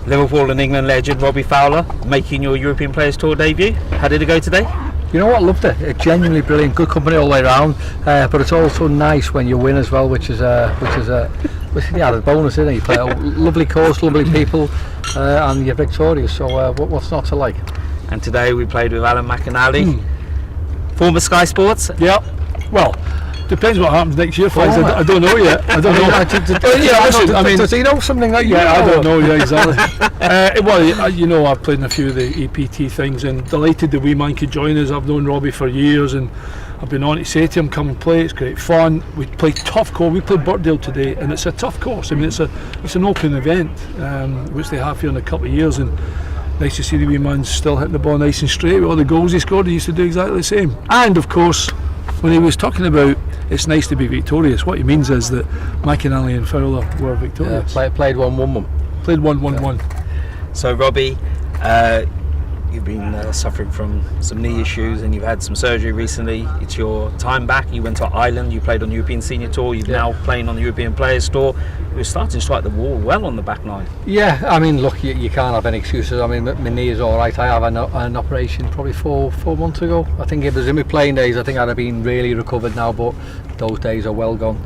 Liverpool and England legend Robbie Fowler making your European Players Tour debut. How did it go today? You know what, loved it. It's genuinely brilliant, good company all the way around. But it's also nice when you win as well, which is the added bonus, isn't it? You play a lovely course, lovely people, and you're victorious. So what's not to like? And today we played with Alan McInally, former Sky Sports. Yeah. Well, depends what happens next year, fellas. I don't know yet. I don't know. Does he know something like you? Yeah, I don't know. Yeah, exactly. Well, I've played in a few of the EPT things, and delighted the wee man could join us. I've known Robbie for years, and I've been on to say to him, come and play. It's great fun. We play tough course. We played Birkdale today, and it's a tough course. I mean, it's an open event, which they have here in a couple of years, and nice to see the wee man still hitting the ball nice and straight. With all the goals he scored, he used to do exactly the same. And of course, when he was talking about it's nice to be victorious, what he means is that McInally and Fowler were victorious. Yeah, played 1-1-1. Played 1-1-1. So Robbie, you've been suffering from some knee issues and you've had some surgery recently. It's your time back. You went to Ireland, you played on the European Senior Tour, you're now playing on the European Players Tour. You're starting to strike the wall well on the back nine. Yeah, I mean, look, you can't have any excuses. I mean, my knee is all right. I have an operation probably four months ago. I think if it was in my playing days, I think I'd have been really recovered now, but those days are well gone.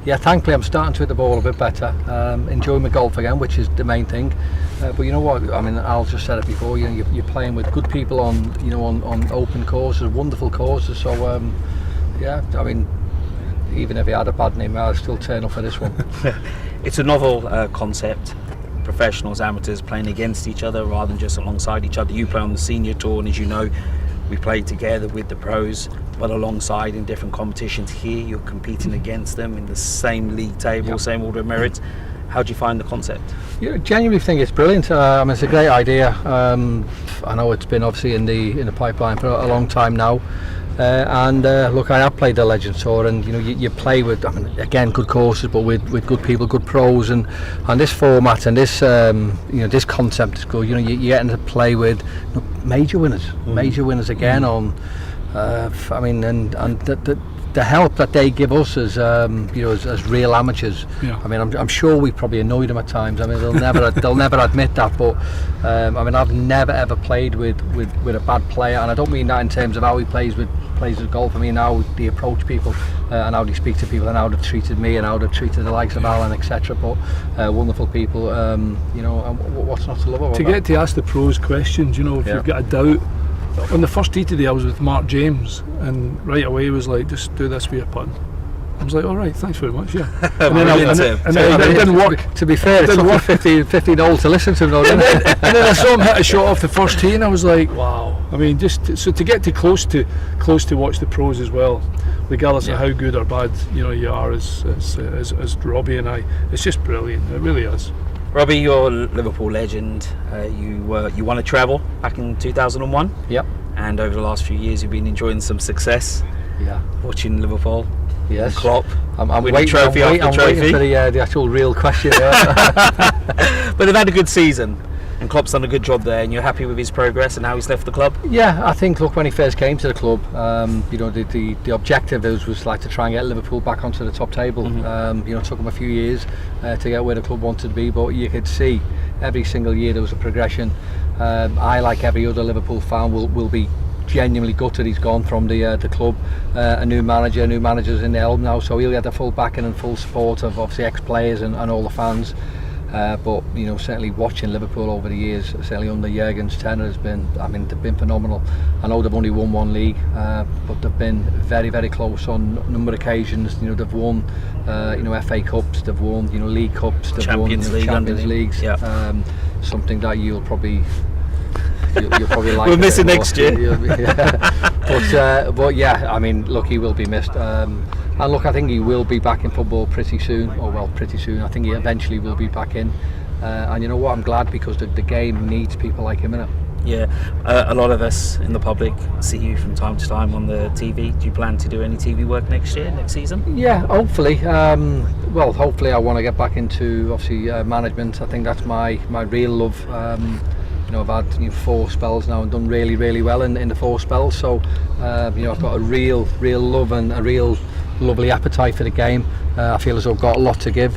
Yeah, thankfully I'm starting to hit the ball a bit better. Enjoying my golf again, which is the main thing. But you know what? I mean, Al just said it before. You know, you're playing with good people on open courses, wonderful courses. So yeah, I mean, even if he had a bad name, I'd still turn up for this one. It's a novel concept. Professionals, amateurs playing against each other rather than just alongside each other. You play on the senior tour, and as you know, we play together with the pros, but alongside in different competitions. Here you're competing against them in the same league table, same order of merit. How do you find the concept? Yeah, genuinely think it's brilliant. I mean, it's a great idea. I know it's been obviously in the pipeline for a long time now. Look, I have played the Legend Tour, and you play with, I mean, again, good courses, but with good people, good pros, and this format and this this concept is good. You're getting to play with major winners again on. I mean, and the help that they give us as as real amateurs. Yeah. I mean, I'm sure we probably annoyed them at times. I mean, they'll never admit that, but I mean, I've never ever played with a bad player, and I don't mean that in terms of how he plays with golf. I mean how they approach people and how they speak to people and how they've treated me and how they've treated the likes of Alan, etc. But wonderful people. What's not to love about to that? Get to ask the pros questions. If you've got a doubt. On the first tee today I was with Mark James, and right away he was like, just do this for your putt. I was like, all right, thanks very much, yeah. And then it didn't work. To be fair, it took me 15 holes to listen to him though, didn't it? And then I saw him hit a shot off the first tee, and I was like, wow. I mean, to get close to watch the pros as well, regardless of how good or bad you are as Robbie and I, it's just brilliant. It really is. Robbie, you're a Liverpool legend. You won a treble back in 2001. Yep. And over the last few years, you've been enjoying some success. Yeah. Watching Liverpool. Yes. And Klopp. I'm waiting for the actual real question. But they've had a good season, and Klopp's done a good job there. And you're happy with his progress and how he's left the club? Yeah, I think. Look, when he first came to the club, the objective was like to try and get Liverpool back onto the top table. It took him a few years to get where the club wanted to be, but you could see every single year there was a progression. I, like every other Liverpool fan, will be genuinely gutted he's gone from the club. A new manager's in the helm now, so he'll get the full backing and full support of obviously ex-players and all the fans. But certainly watching Liverpool over the years, certainly under Jurgen's tenure, they've been phenomenal. I know they've only won one league, but they've been very, very close on a number of occasions. They've won FA Cups, they've won League Cups, they've Champions won Champions Leagues. Yeah. Something that you'll probably like. We'll miss it next year. But yeah, I mean, look, he will be missed. And look, I think he will be back in football pretty soon. Pretty soon. I think he eventually will be back in. And you know what? I'm glad, because the game needs people like him in it. Yeah, a lot of us in the public see you from time to time on the TV. Do you plan to do any TV work next season? Yeah, hopefully. Hopefully I want to get back into obviously management. I think that's my real love. I've had 4 spells now and done really, really well in the 4 spells. So I've got a real love and a real lovely appetite for the game. I feel as though I've got a lot to give.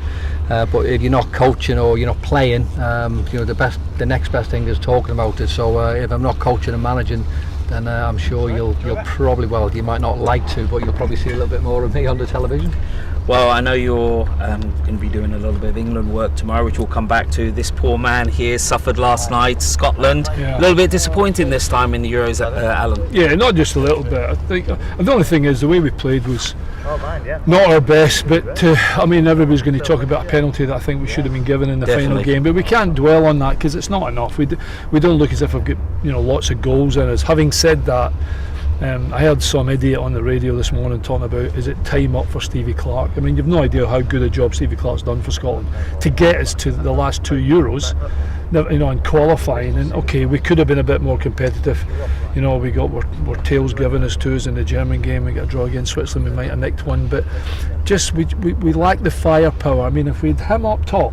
but if you're not coaching or you're not playing, the next best thing is talking about it. So if I'm not coaching and managing, then I'm sure you'll probably, well, you might not like to, but you'll probably see a little bit more of me on the television. Well, I know you're going to be doing a little bit of England work tomorrow, which we'll come back to. This poor man here suffered last night, Scotland. A little bit disappointing this time in the Euros, Alan. Yeah, not just a little bit. I think the only thing is the way we played was not our best, but everybody's going to talk about a penalty that I think we should have been given in the final game, but we can't dwell on that because it's not enough. We don't look as if we've got lots of goals in us. Having said that, I heard some idiot on the radio this morning talking about, is it time up for Stevie Clarke? I mean, you've no idea how good a job Stevie Clarke's done for Scotland to get us to the last 2 Euros, in qualifying. And okay, we could have been a bit more competitive. We got our tails given us to us in the German game. We got a draw against Switzerland. We might have nicked one, but just we lack the firepower. I mean, if we'd him up top,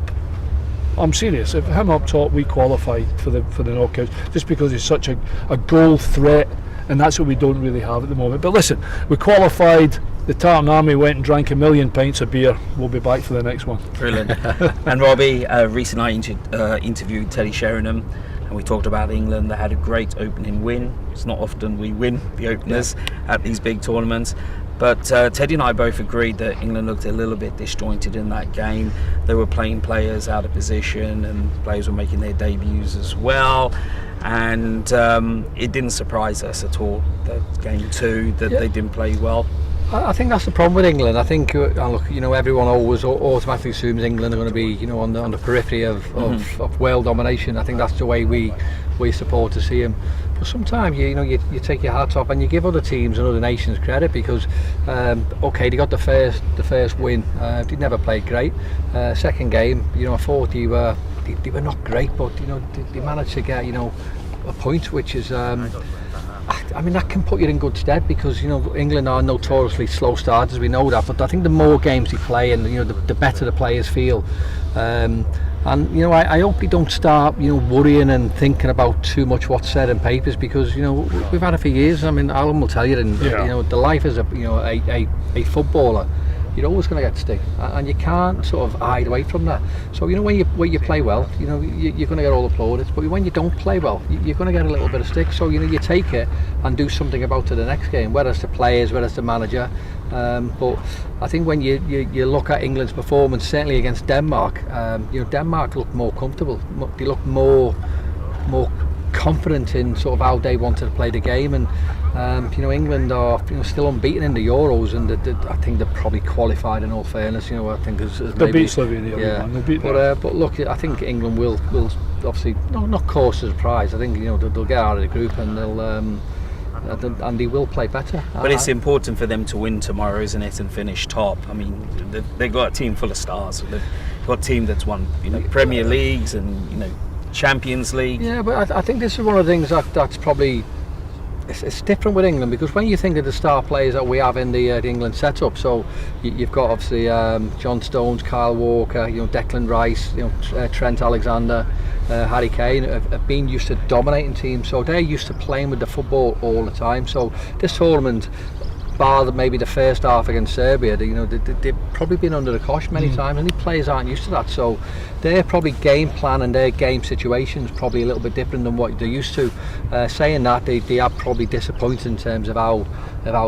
I'm serious. If him up top, we qualified for the knockouts, just because he's such a goal threat. And that's what we don't really have at the moment. But listen, we qualified. The Tartan Army went and drank 1 million pints of beer. We'll be back for the next one. Brilliant. And Robbie, recently I interviewed Teddy Sheringham, and we talked about England. They had a great opening win. It's not often we win the openers at these big tournaments. But Teddy and I both agreed that England looked a little bit disjointed in that game. They were playing players out of position, and players were making their debuts as well. And it didn't surprise us at all that game 2 that they didn't play well. I think that's the problem with England. I think everyone always automatically assumes England are going to be on the periphery of world domination. I think that's the way we support to see them. But sometimes you take your hat off and you give other teams and other nations credit because they got the first win. They never played great. Second game, I thought they were not great, but they managed to get a point, which is that can put you in good stead because England are notoriously slow starters, we know that, but I think the more games they play and the better the players feel. I hope they don't start worrying and thinking about too much what's said in papers because we've had it for years. I mean, Alan will tell you, and the life as a footballer, you're always going to get stick, and you can't sort of hide away from that. So when you play well, you're going to get all the plaudits, but when you don't play well, you're going to get a little bit of stick. So you take it and do something about it the next game, whether it's the players, whether it's the manager. But I think when you look at England's performance, certainly against Denmark, Denmark looked more comfortable. They looked more confident in sort of how they wanted to play the game, and England are still unbeaten in the Euros, and I think they're probably qualified in all fairness. I think as they beat Slovenia. But look, I think England will obviously not cause a surprise. I think they'll get out of the group and and they will play better. But it's important for them to win tomorrow, isn't it, and finish top. I mean, they've got a team full of stars. They've got a team that's won Premier Leagues and Champions League. Yeah, but I think this is one of the things that's probably it's different with England, because when you think of the star players that we have in the England setup, so you've got obviously John Stones, Kyle Walker, Declan Rice, Trent Alexander, Harry Kane have been used to dominating teams, so they're used to playing with the football all the time. So this tournament, bar maybe the first half against Serbia, they've probably been under the cosh many times, and the players aren't used to that, so their probably game plan and their game situations probably a little bit different than what they're used to. Saying that, they are probably disappointed in terms of how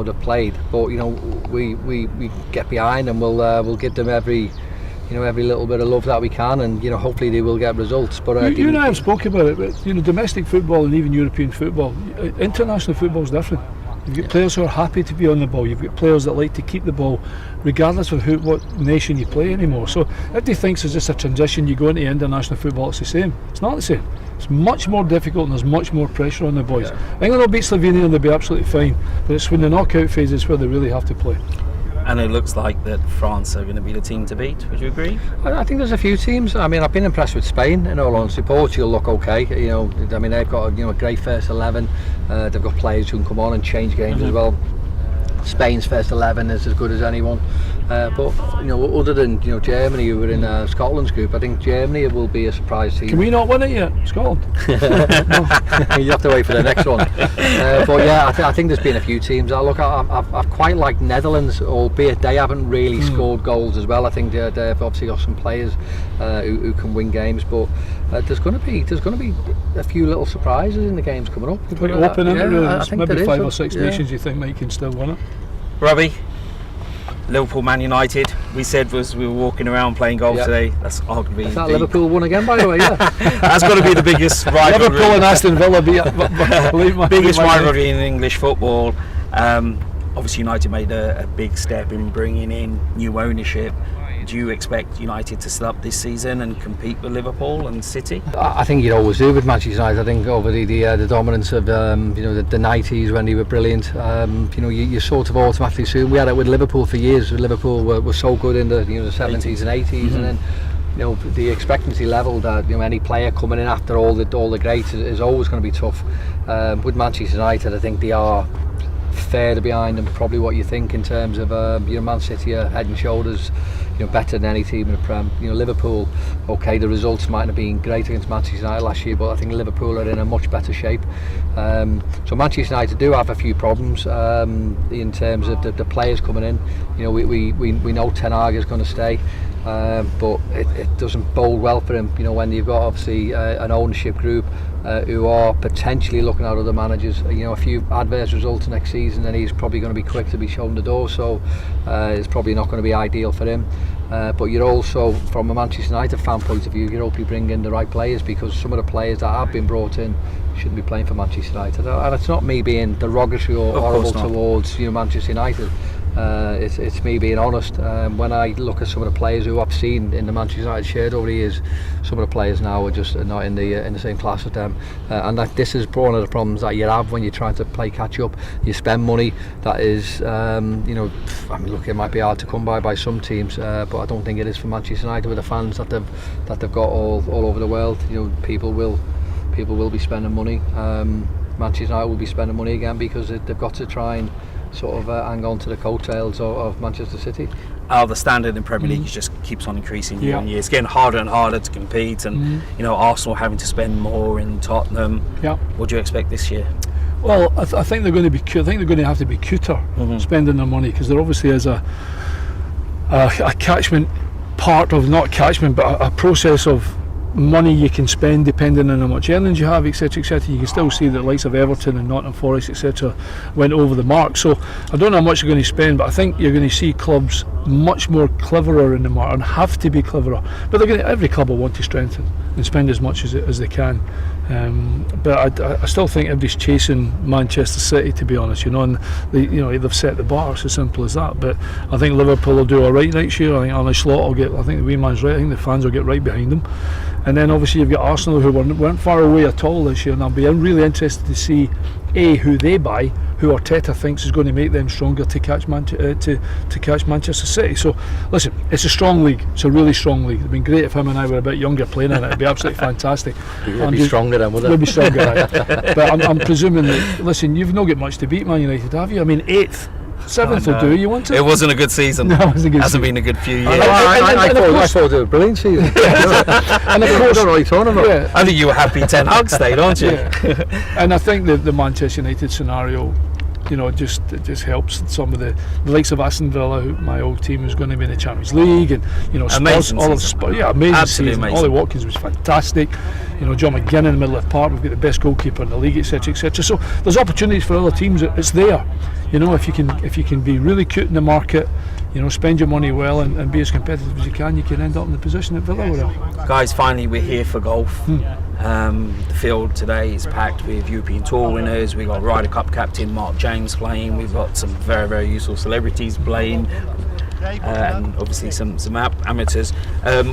they've played, but we get behind and we'll give them every little bit of love that we can, and hopefully they will get results. But you and I have spoken about it, but domestic football and even European football, international football is different. You've got players who are happy to be on the ball. You've got players that like to keep the ball regardless of what nation you play anymore. So if he thinks it's just a transition, you go into international football, it's the same. It's not the same. It's much more difficult and there's much more pressure on the boys. England will beat Slovenia and they'll be absolutely fine, but it's when the knockout phase is where they really have to play. And it looks like that France are going to be the team to beat. Would you agree? I think there's a few teams. I mean, I've been impressed with Spain, in all honesty. Portugal look okay. They've got a great first 11. They've got players who can come on and change games as well. Spain's first 11 is as good as anyone. But other than Germany, who were in Scotland's group, I think Germany will be a surprise team. Can we not win it yet, Scotland? You have to wait for the next one. But yeah, I think there's been a few teams. I've quite liked Netherlands, albeit they haven't really scored goals as well. I think they've obviously got some players who can win games, but there's going to be a few little surprises in the games coming up. Quite open, isn't it? I think maybe 5 or 6 yeah. nations you think might can still win it. Robbie, Liverpool, Man United. We said we were walking around playing golf today. That's arguably that Liverpool won again, by the way. Yeah, that's got to be the biggest rivalry. Liverpool and Aston Villa biggest rivalry in English football. Obviously, United made a big step in bringing in new ownership. Do you expect United to step up this season and compete with Liverpool and City? I think you'd always do with Manchester United. I think over the dominance of the 90s when they were brilliant. You sort of automatically assume. We had it with Liverpool for years. Liverpool were so good in the 70s and 80s, and then the expectancy level that any player coming in after all the greats is always going to be tough. With Manchester United, I think they are further behind and probably what you think in terms of Man City are head and shoulders better than any team in the Prem. Liverpool, okay, the results might have been great against Manchester United last year, but I think Liverpool are in a much better shape. So Manchester United do have a few problems in terms of the players coming in. We know Ten Hag is going to stay, but it doesn't bode well for him. When you've got obviously an ownership group who are potentially looking at other managers. A few adverse results next season, and he's probably going to be quick to be shown the door. So it's probably not going to be ideal for him. But you're also, from a Manchester United fan point of view, you hope you bring in the right players, because some of the players that have been brought in shouldn't be playing for Manchester United. And it's not me being derogatory or horrible towards Manchester United. It's me being honest. When I look at some of the players who I've seen in the Manchester United shirt over the years, some of the players now are just not in the same class as them. And this is one of the problems that you have when you're trying to play catch up. You spend money that is, look, it might be hard to come by some teams, but I don't think it is for Manchester United with the fans that they've got all over the world. People will be spending money. Manchester United will be spending money again because they've got to try and sort of hang on to the coattails of Manchester City. The standard in Premier League just keeps on increasing year on year. It's getting harder and harder to compete, and Arsenal having to spend more in Tottenham. What do you expect this year? Well, I think they're going to be. I think they're going to have to be cuter spending their money, because there obviously is a catchment part of, not catchment, but a process of money you can spend depending on how much earnings you have, etc, etc. You can still see the likes of Everton and Nottingham Forest, etc, went over the mark. So I don't know how much you're going to spend, but I think you're going to see clubs much more cleverer in the market, and have to be cleverer. But every club will want to strengthen and spend as much as they can. But I still think everybody's chasing Manchester City, to be honest. And they've set the bar. It's as simple as that. But I think Liverpool will do all right next year. I think Arne Slot will get. I think the wee man's right. I think the fans will get right behind them. And then obviously you've got Arsenal, who weren't far away at all this year, and I'll be really interested to see who they buy, who Arteta thinks is going to make them stronger to catch Manchester City. So listen, it's a strong league. It's a really strong league. It'd been great if him and I were a bit younger playing in it. It'd be absolutely fantastic. It'd be stronger then, wouldn't it? We'd be stronger. Right? But I'm presuming that, listen, you've not got much to beat Man United, have you? I mean, 8th. 7th will do. You want to? It wasn't a good season. No, it wasn't a good Hasn't season. been a good few years. I thought it was a brilliant season. And of course, I think you were happy Ten Hag stayed, aren't you? And I think the Manchester United scenario, it just helps some of the likes of Aston Villa, my old team, who's going to be in the Champions League, and Spurs, amazing season. Ollie Watkins was fantastic. John McGinn in the middle of the park. We've got the best goalkeeper in the league, etc, etc. So there's opportunities for other teams. It's there. If you can be really cute in the market, spend your money well and be as competitive as you can end up in the position that Villa were in. Guys, finally we're here for golf. The field today is packed with European Tour winners. We've got Ryder Cup captain Mark James playing. We've got some very, very useful celebrities playing. and obviously some amateurs.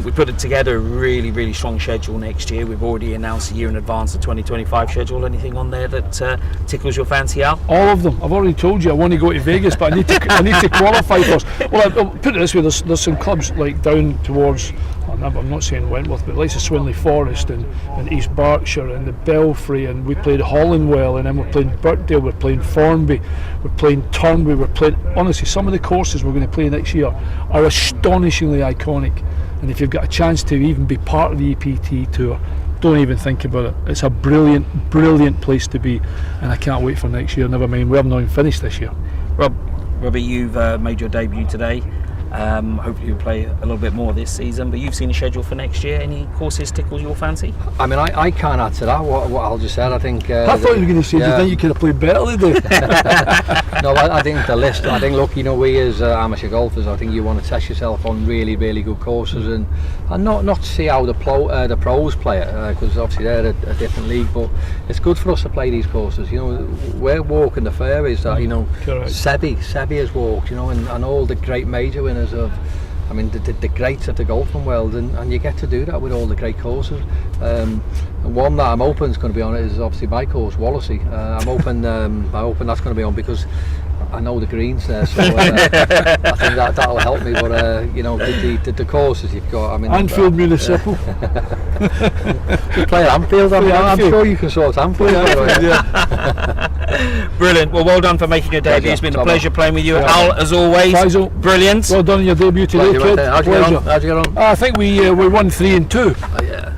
We put it together a really strong schedule next year. We've already announced a year in advance the 2025 schedule. Anything on there that tickles your fancy, Al? All of them. I've already told you I want to go to Vegas, but I need to qualify first. Well, I'll put it this way: there's some clubs like down towards, I'm not saying Wentworth, but like Swinley Forest and East Berkshire and the Belfry, and we played Hollingwell, and then we're playing Birkdale, we're playing Formby, we're playing Turnbury, we're playing. Honestly, some of the courses we're going to play next year are astonishingly iconic, and if you've got a chance to even be part of the EPT tour, don't even think about it. It's a brilliant place to be, and I can't wait for next year. Never mind, we haven't even finished this year. Robbie, you've made your debut today. Hopefully you'll play a little bit more this season, but you've seen a schedule for next year. Any courses tickle your fancy? I mean, I can't add to that, what Al just said. I think I thought you were going to say, do you think you could have played better today? No, I think the list, I think, look, you know, we as amateur golfers, I think you want to test yourself on really good courses, and not to see how the pros play it, because obviously they're a different league, but it's good for us to play these courses. You know, we're walking the fairways that, you know, Sebi has walked, you know, and all the great major winners of, I mean, the greats of the golfing world, and you get to do that with all the great courses. And one that I'm hoping is going to be on it is obviously my course, Wallasey. I'm hoping that's going to be on because I know the greens there, so I think that'll help me. But you know, the courses you've got, I mean, Anfield Municipal. You play at Anfield, I'm sure you can sort Anfield. Brilliant. Well done for making your debut. It's been a pleasure playing with you, Al, as always. Faisal, brilliant. Well done on your debut today, kid. How'd you get on? I think we won 3-2. Yeah.